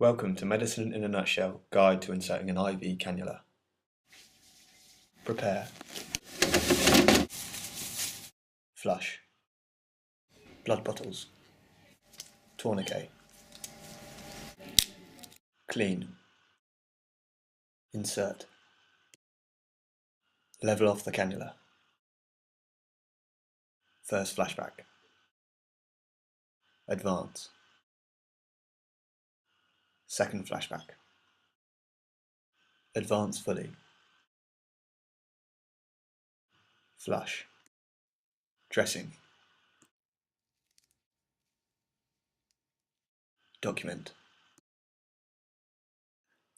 Welcome to Medicine in a Nutshell Guide to Inserting an IV Cannula. Prepare. Flush. Blood bottles. Tourniquet. Clean. Insert. Level off the cannula. First flashback. Advance. Second flashback. Advance fully. Flush. Dressing. Document.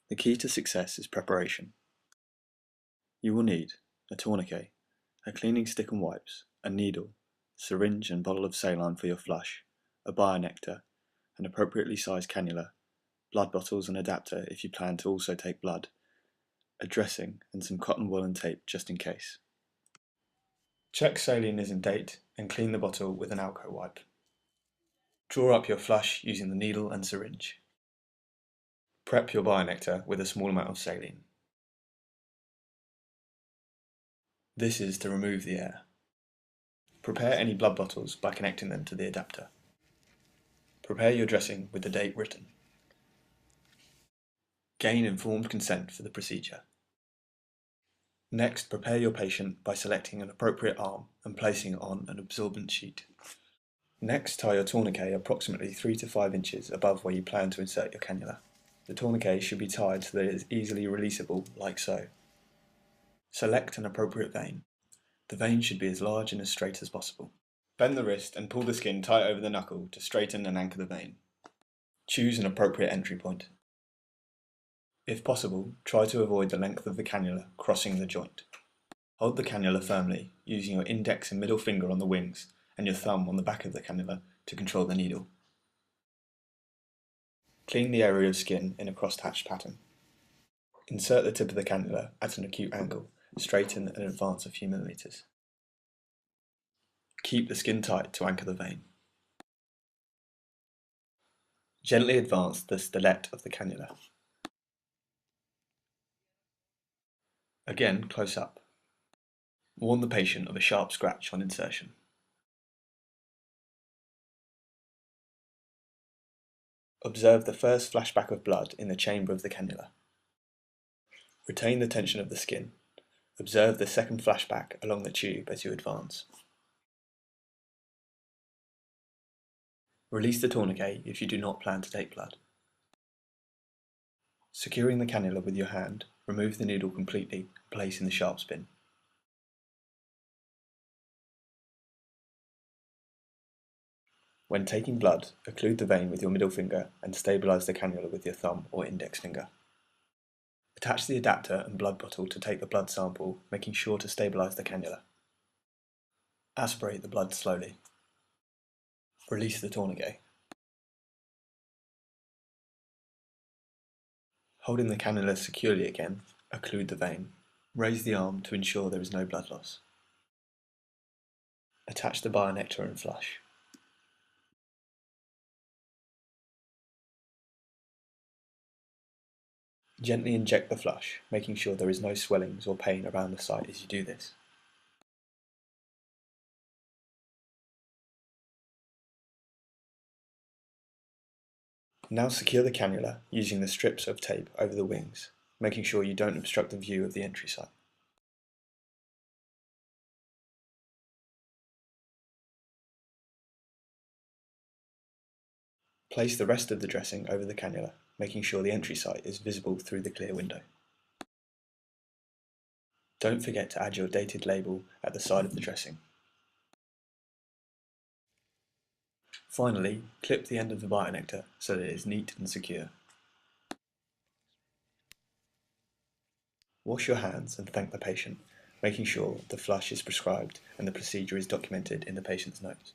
The key to success is preparation. You will need a tourniquet, a cleaning stick and wipes, a needle, syringe and bottle of saline for your flush, a bionector, an appropriately sized cannula, blood bottles and adapter if you plan to also take blood, a dressing and some cotton wool and tape just in case. Check saline is in date and clean the bottle with an alco wipe. Draw up your flush using the needle and syringe. Prep your bionector with a small amount of saline. This is to remove the air. Prepare any blood bottles by connecting them to the adapter. Prepare your dressing with the date written. Gain informed consent for the procedure. Next, prepare your patient by selecting an appropriate arm and placing it on an absorbent sheet. Next, tie your tourniquet approximately 3 to 5 inches above where you plan to insert your cannula. The tourniquet should be tied so that it is easily releasable, like so. Select an appropriate vein. The vein should be as large and as straight as possible. Bend the wrist and pull the skin tight over the knuckle to straighten and anchor the vein. Choose an appropriate entry point. If possible, try to avoid the length of the cannula crossing the joint. Hold the cannula firmly, using your index and middle finger on the wings and your thumb on the back of the cannula to control the needle. Clean the area of skin in a cross-hatched pattern. Insert the tip of the cannula at an acute angle, straighten and advance a few millimeters. Keep the skin tight to anchor the vein. Gently advance the stellate of the cannula. Again, close up. Warn the patient of a sharp scratch on insertion. Observe the first flashback of blood in the chamber of the cannula. Retain the tension of the skin. Observe the second flashback along the tube as you advance. Release the tourniquet if you do not plan to take blood. Securing the cannula with your hand, remove the needle completely and place in the sharp spin. When taking blood, occlude the vein with your middle finger and stabilize the cannula with your thumb or index finger. Attach the adapter and blood bottle to take the blood sample, making sure to stabilize the cannula. Aspirate the blood slowly. Release the tourniquet. Holding the cannula securely again, occlude the vein. Raise the arm to ensure there is no blood loss. Attach the bionector and flush. Gently inject the flush, making sure there is no swellings or pain around the site as you do this. Now secure the cannula using the strips of tape over the wings, making sure you don't obstruct the view of the entry site. Place the rest of the dressing over the cannula, making sure the entry site is visible through the clear window. Don't forget to add your dated label at the side of the dressing. Finally, clip the end of the bionector so that it is neat and secure. Wash your hands and thank the patient, making sure the flush is prescribed and the procedure is documented in the patient's notes.